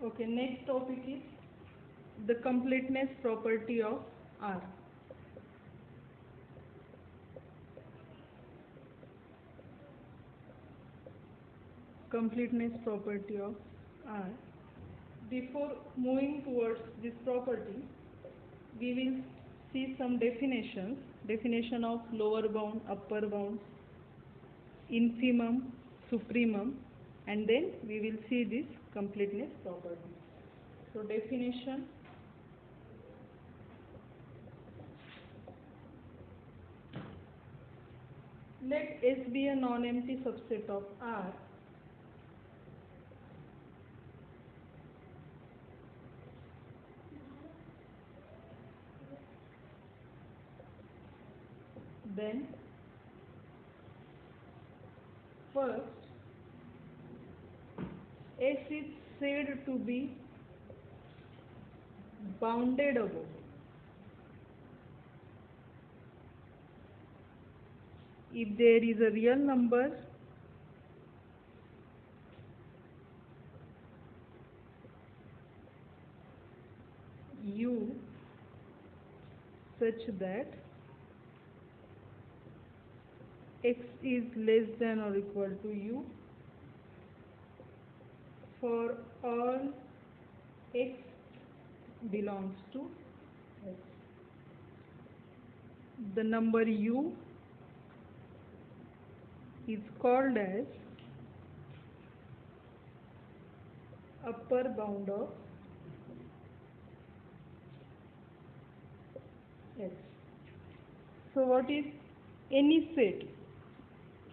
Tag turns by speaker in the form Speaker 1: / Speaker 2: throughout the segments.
Speaker 1: Okay, next topic is the completeness property of R. Completeness property of R. Before moving towards this property, we will see some definitions. Definition of lower bound, upper bound, infimum, supremum, and then we will see this completeness property. So definition. Let S be a non-empty subset of R. Then first, S is said to be bounded above. If there is a real number U such that X is less than or equal to U for all X belongs to S. The number U is called as upper bound of S. So what is any set?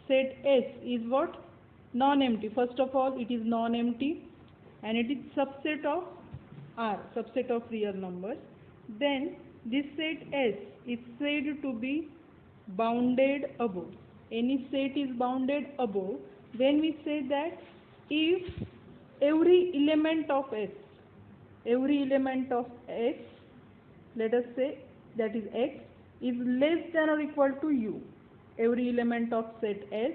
Speaker 1: Set S is what? Non-empty. First of all, it is non-empty and it is subset of R, subset of real numbers. Then this set S is said to be bounded above. Any set is bounded above when we say that if every element of S, let us say that is X, is less than or equal to U. Every element of set S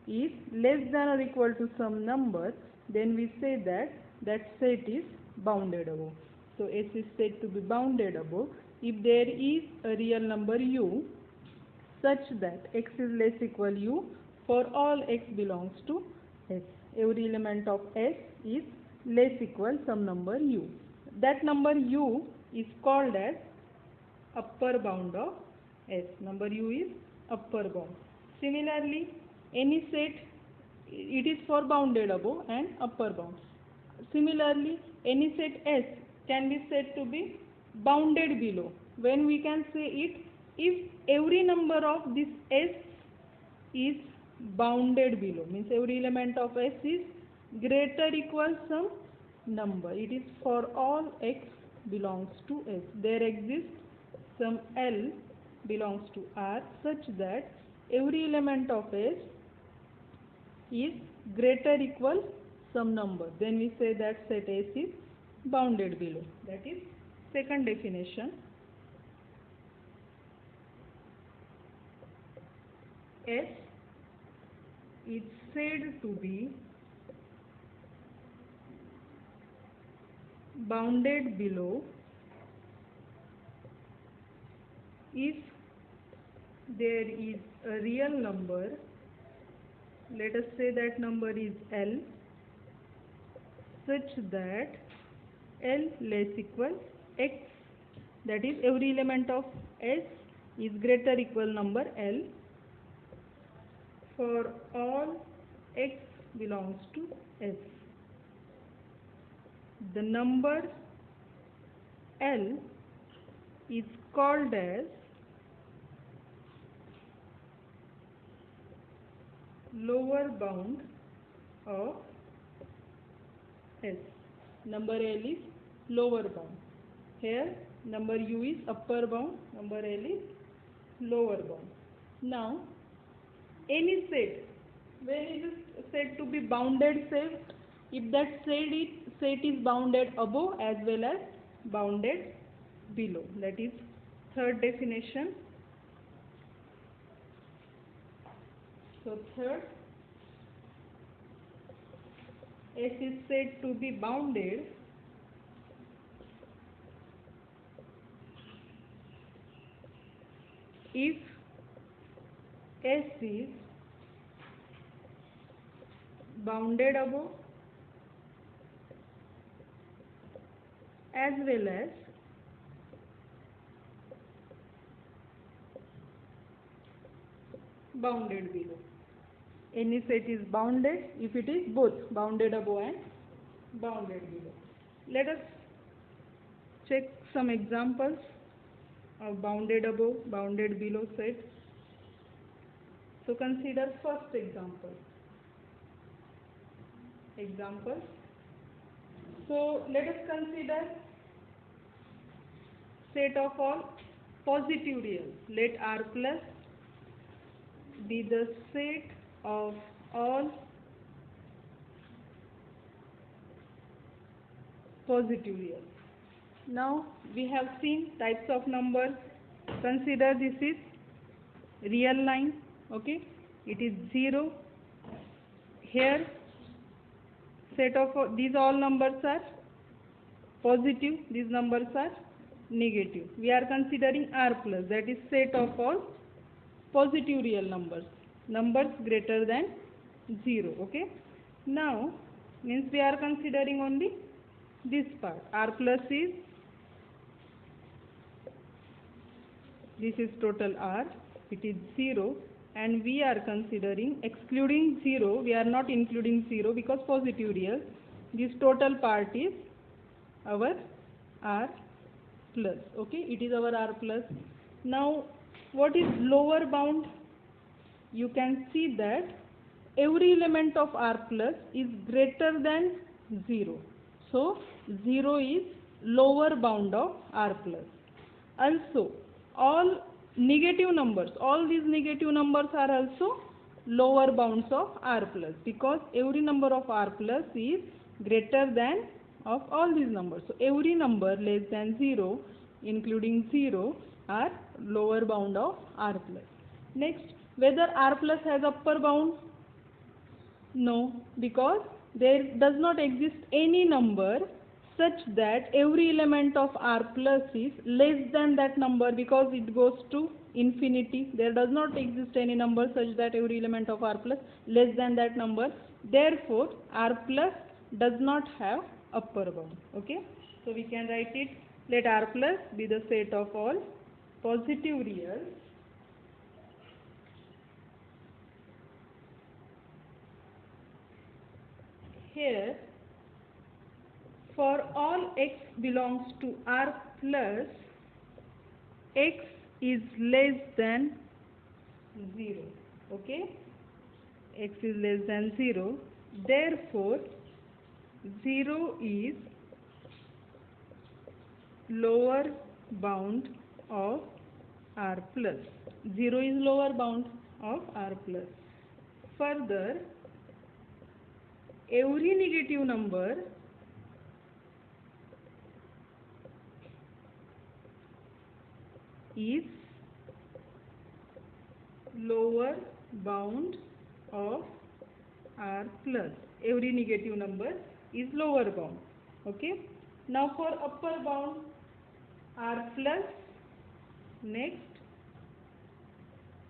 Speaker 1: is less than or equal to some number, then we say that that set is bounded above. So S is said to be bounded above if there is a real number U such that X is less equal U for all X belongs to S. Every element of S is less equal some number U. That number U is called as upper bound of S. Number U is upper bound. Similarly, any set, it is for bounded above and upper bound. Similarly, any set S can be said to be bounded below. When we can say it, if every number of this S is bounded below, means every element of S is greater equal some number. It is for all X belongs to S. There exists some L belongs to R such that every element of S is greater equal some number. Then we say that set S is bounded below. That is second definition. S is said to be bounded below if there is a real number, let us say that number is L, such that L less equal X, that is every element of S is greater equal number L for all X belongs to S. The number L is called as lower bound of S. Number L is lower bound. Here number U is upper bound, number L is lower bound. Now any set, when it is said to be bounded set, if that set is bounded above as well as bounded below. That is third definition. So third, S is said to be bounded if S is bounded above as well as bounded below. Any set is bounded if it is both bounded above and bounded below. Let us check some examples of bounded above, bounded below set. So consider first example. So let us consider set of all positive reals. Let R plus be the set of all positive reals. Now we have seen types of numbers. Consider this is real line, okay? It is 0. Here set of these all numbers are positive, these numbers are negative. We are considering R plus, that is set of all positive real numbers, numbers greater than 0, okay? Now means we are considering only this part. R plus is, this is total R, it is 0, and we are considering excluding 0, we are not including 0 because positive real. This total part is our R plus, okay? It is our R plus. Now what is lower bound? You can see that every element of R plus is greater than 0. So 0 is lower bound of R plus. Also all negative numbers, all these negative numbers are also lower bounds of R plus, because every number of R plus is greater than of all these numbers. So every number less than 0 including 0 are lower bound of R plus. Next, whether R plus has upper bound? No, because there does not exist any number such that every element of R plus is less than that number, because it goes to infinity. There does not exist any number such that every element of R plus less than that number. Therefore R plus does not have upper bound, okay? So we can write it, let R plus be the set of all positive reals here. For all x belongs to R plus, x is less than 0, okay? X is less than 0. Therefore 0 is lower bound of R plus. 0 is lower bound of R plus. Further, every negative number is lower bound of R plus. Every negative number is lower bound, okay? Now for upper bound, R plus, next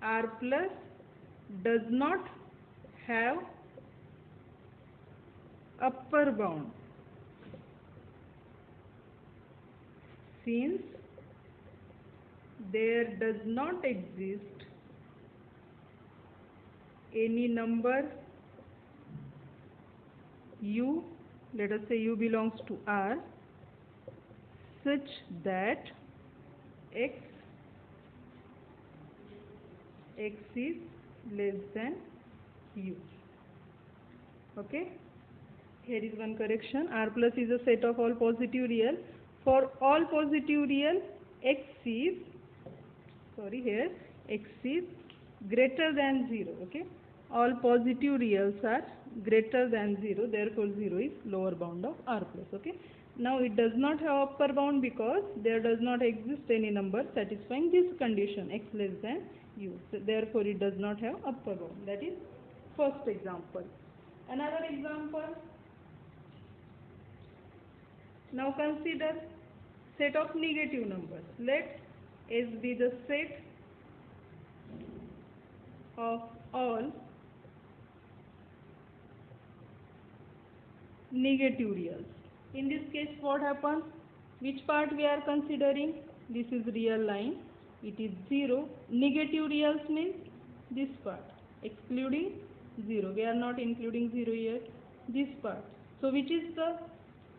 Speaker 1: R plus does not have upper bound, since there does not exist any number u, let us say u belongs to R, such that x is less than u, okay? Here is one correction. R plus is a set of all positive real. For all positive real, x is greater than 0, okay? All positive reals are greater than 0, therefore 0 is lower bound of R plus, okay? Now it does not have upper bound because there does not exist any number satisfying this condition, x less than u. So therefore it does not have upper bound. That is first example. Another example. Now consider set of negative numbers. Let S be the set of all negative reals. In this case, what happens? Which part we are considering? This is real line. It is 0. Negative reals means this part, excluding 0. We are not including 0 here. This part. So which is the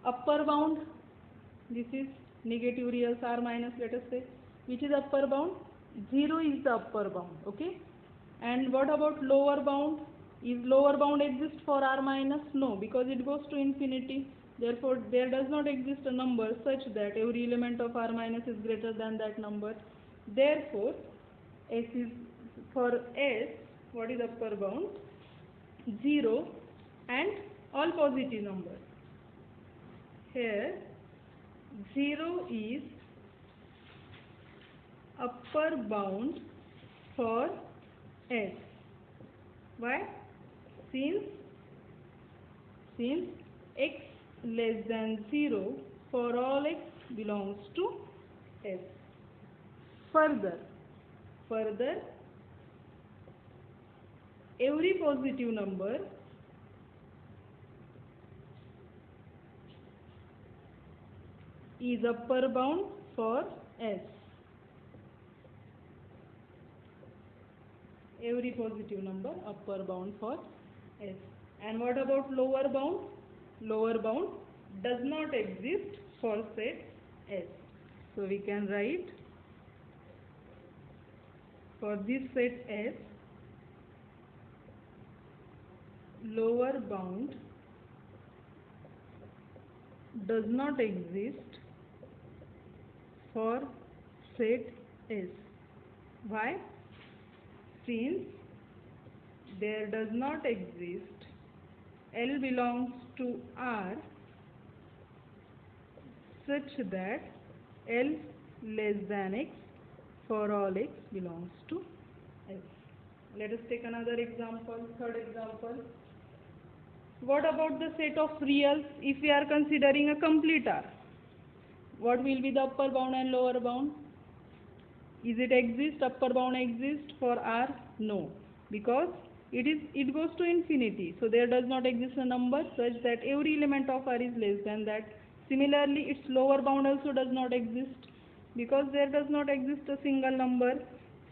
Speaker 1: upper bound? This is negative reals r minus, let us say. Which is upper bound? 0 is the upper bound. Okay. And what about lower bound? Is lower bound exist for r minus? No, because it goes to infinity. Therefore, there does not exist a number such that every element of r minus is greater than that number. Therefore, S is for S, what is upper bound? 0 and all positive numbers. Here, 0 is upper bound for S. Why? Since x less than 0 for all x belongs to S. Further, every positive number is upper bound for S. Every positive number upper bound for S. And what about lower bound? Lower bound does not exist for set S. So we can write for this set S, lower bound does not exist for set S. Why? Since there does not exist L belongs to R such that L less than X for all X belongs to S. Let us take another example, third example. What about the set of reals if we are considering a complete R? What will be the upper bound and lower bound? Is it exist? Upper bound exist for R? No, because it goes to infinity. So there does not exist a number such that every element of R is less than that. Similarly, its lower bound also does not exist because there does not exist a single number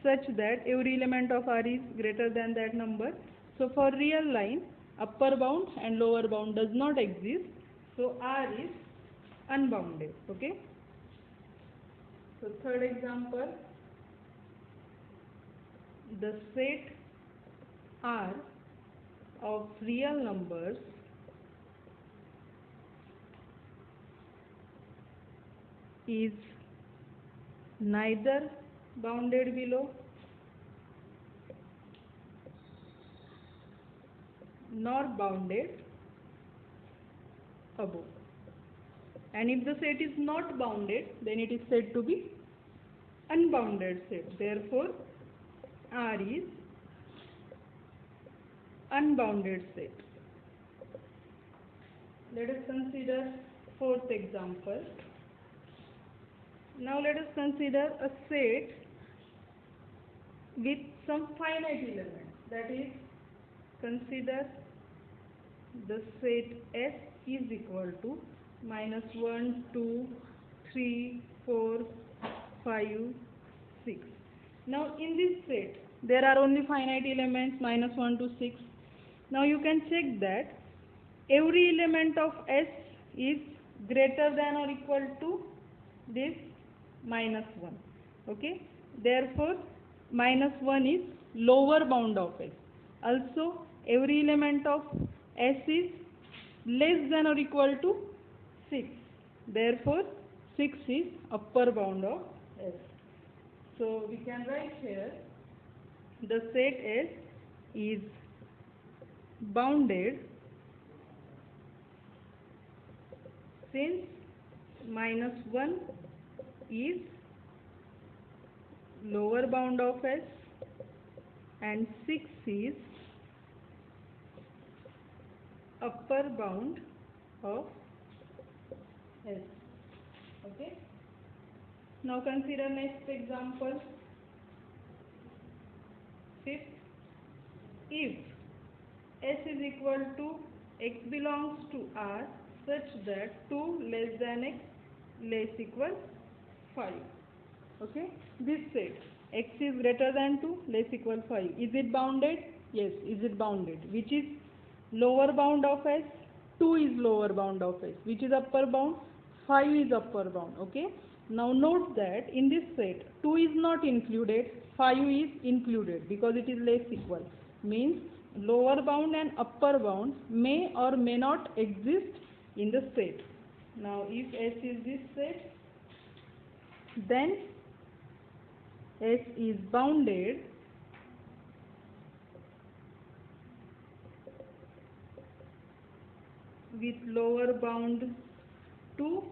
Speaker 1: such that every element of R is greater than that number. So for real line, upper bound and lower bound does not exist. So R is unbounded. Okay. So third example, the set R of real numbers is neither bounded below nor bounded above. And if the set is not bounded, then it is said to be unbounded set. Therefore, R is unbounded set. Let us consider fourth example. Now let us consider a set with some finite elements. That is, consider the set S is equal to minus 1, 2, 3, 4, 5, 6. Now in this set, there are only finite elements minus 1 to 6. Now you can check that every element of S is greater than or equal to this minus 1. Okay. Therefore, minus 1 is lower bound of S. Also, every element of S is less than or equal to 6. Therefore, 6 is upper bound of S. So, we can write here the set S is bounded since minus 1 is lower bound of S and 6 is upper bound of S. Okay. Now consider next example, fifth. if S is equal to x belongs to R such that 2 less than x less equal 5. Okay, this set x is greater than 2 less equal 5. Is it bounded? Yes, is it bounded? Which is lower bound of S? 2 is lower bound of S. Which is upper bound? 5 is upper bound. Okay, now note that in this set 2 is not included, 5 is included because it is less equal. Means lower bound and upper bound may or may not exist in the set. Now if S is this set, then S is bounded with lower bound 2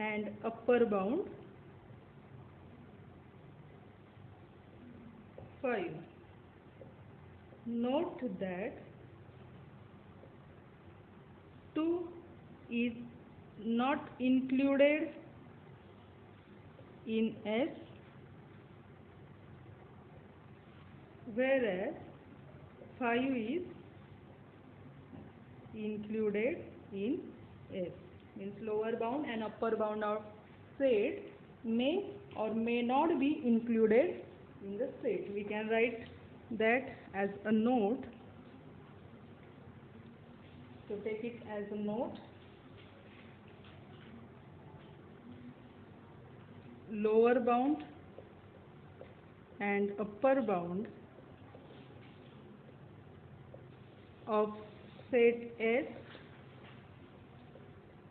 Speaker 1: and upper bound 5. Note that 2 is not included in S, whereas 5 is included in S. Means lower bound and upper bound of set may or may not be included in the set. We can write that as a note. So take it as a note. Lower bound and upper bound of set S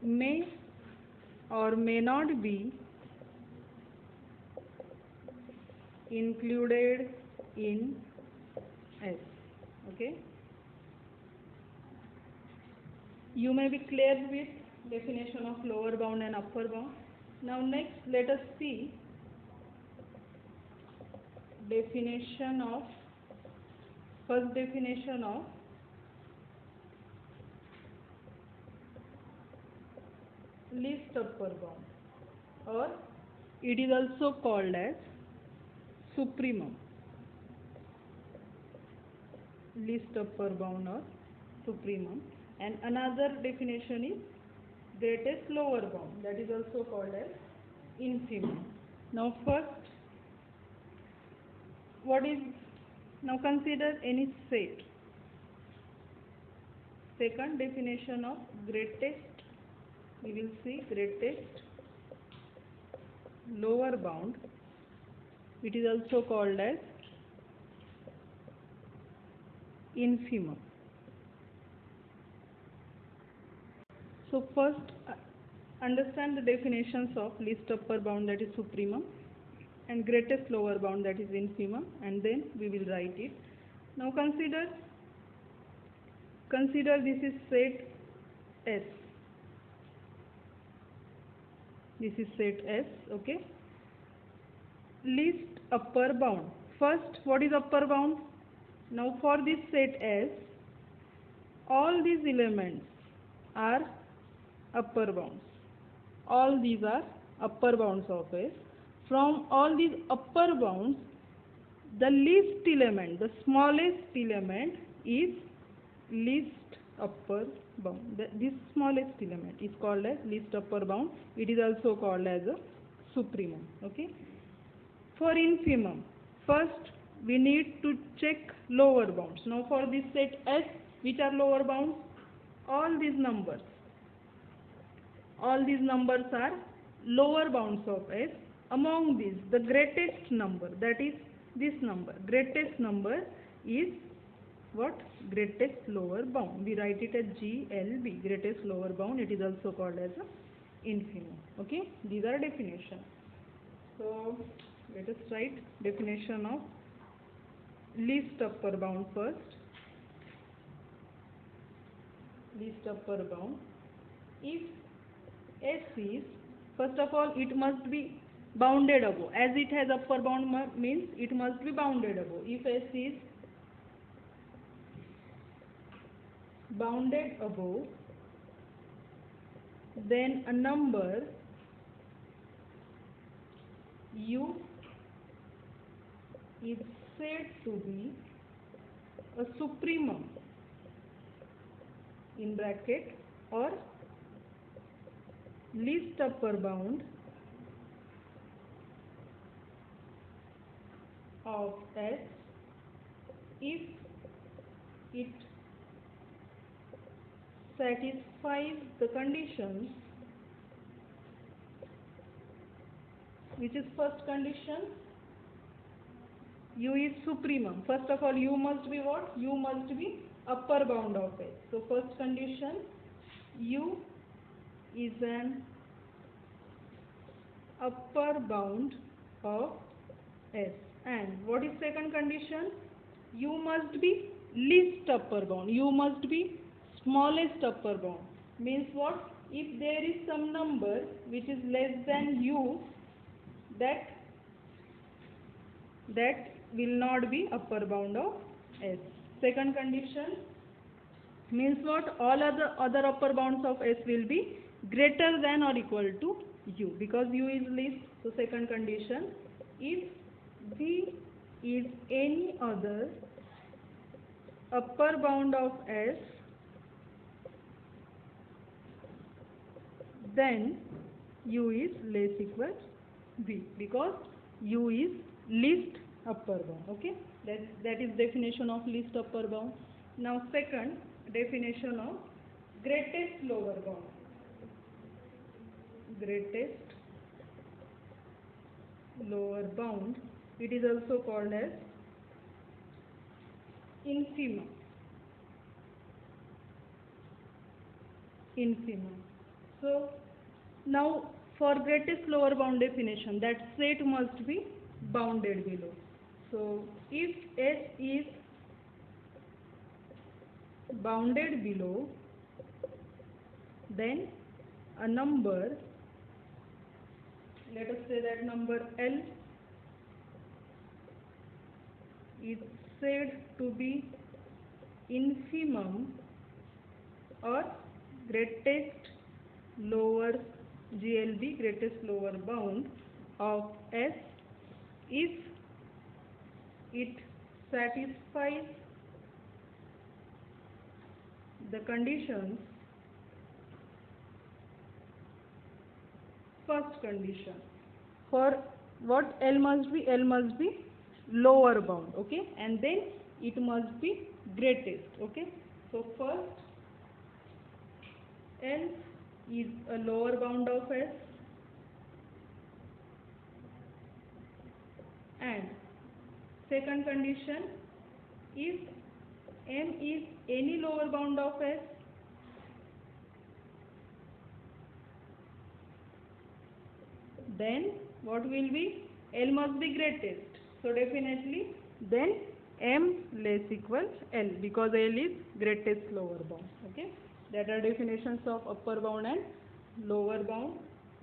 Speaker 1: may or may not be included in S. Okay. You may be clear with definition of lower bound and upper bound. Now next let us see first definition of least upper bound, or it is also called as supremum. Least upper bound or supremum. And another definition is greatest lower bound, that is also called as infimum. Now first, now consider any set. Second definition of greatest, we will see greatest lower bound, it is also called as infimum. So first understand the definitions of least upper bound, that is supremum, and greatest lower bound, that is infimum, and then we will write it. Now consider this is set S. This is set S, okay. Least upper bound. First, what is upper bound? Now for this set S, all these elements are upper bounds. All these are upper bounds of S. From all these upper bounds, the least element, the smallest element is least upper bound. This smallest element is called as least upper bound. It is also called as a supremum. Okay. For infimum, first we need to check lower bounds. Now for this set S, which are lower bounds? All these numbers are lower bounds of S. Among these, the greatest number, that is this number, greatest number is what? Greatest lower bound. We write it as GLB, greatest lower bound. It is also called as a infimum. Okay, these are definitions. So let us write definition of least upper bound first. Least upper bound. If S is, first of all, it must be bounded above. As it has upper bound means it must be bounded above. If S is bounded above, then a number U is said to be a supremum in bracket or least upper bound of S if it satisfies the conditions, which is first condition, U is supremum. First of all, U must be what? U must be upper bound of S. So first condition, U is an upper bound of S. And what is second condition? U must be least upper bound. U must be smallest upper bound. Means what? If there is some number which is less than U, that will not be upper bound of S. Second condition means what? All other upper bounds of S will be greater than or equal to U, because U is least. So second condition, if V is any other upper bound of S, then U is less equal V, because U is least upper bound. Okay, that is definition of least upper bound. Now second definition of greatest lower bound. Greatest lower bound, it is also called as infimum. Infimum. So now for greatest lower bound definition, that set must be bounded below. So if S is bounded below, then a number, let us say that number L is said to be infimum or greatest lower GLB, greatest lower bound of S, if it satisfies the conditions. First condition, for what L must be? L must be lower bound, okay, and then it must be greatest, okay. So first, L is a lower bound of S, and second condition, if M is any lower bound of S, then what will be? L must be greatest. So definitely then M less equals L, because L is greatest lower bound. Okay, that are definitions of upper bound and lower bound.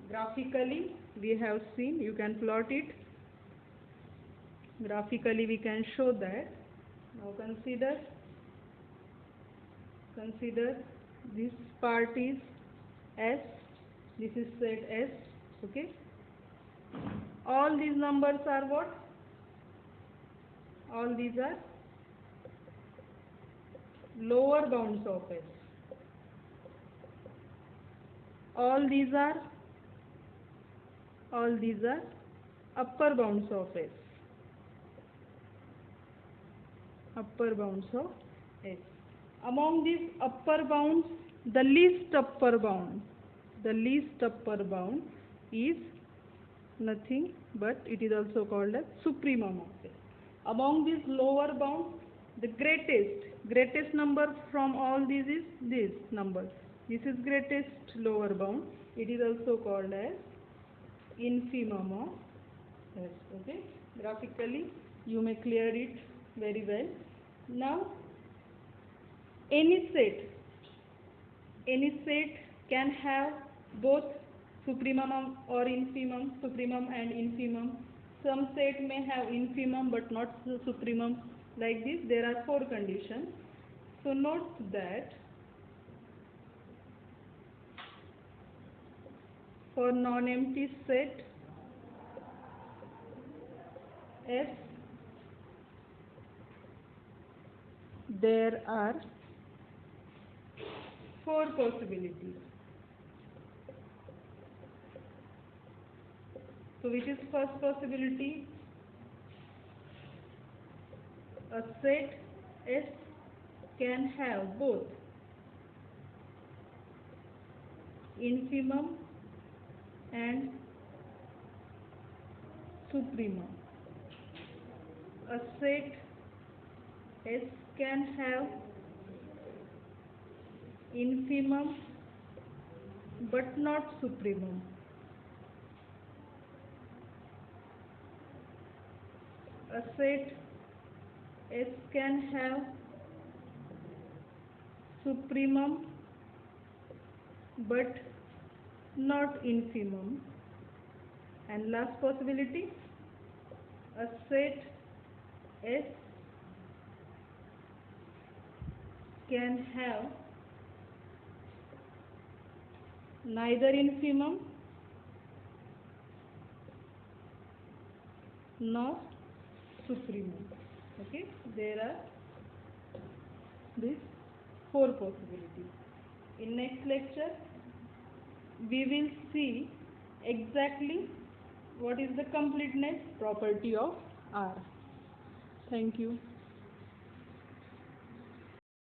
Speaker 1: Graphically we have seen, you can plot it. Graphically we can show that. Now consider this part is S, this is set S, okay. All these numbers are what? All these are lower bounds of S. All these are upper bounds of S. Upper bounds of S. Among these upper bounds, the least upper bound is nothing but it is also called as supremum of S. Among these lower bounds, the greatest number from all these is this number. This is greatest lower bound. It is also called as infimum of S. Okay. Graphically, you may clear it very well. Now, any set can have both supremum or infimum, supremum and infimum. Some set may have infimum but not supremum. Like this, there are 4 conditions. So note that for non-empty set F, there are four possibilities. So which is first possibility? A set S can have both infimum and supremum. A set S can have infimum but not supremum. A set S can have supremum but not infimum. And last possibility, a set S can have neither infimum nor supremum. Okay, there are these four possibilities. In next lecture, we will see exactly what is the completeness property of R. Thank you.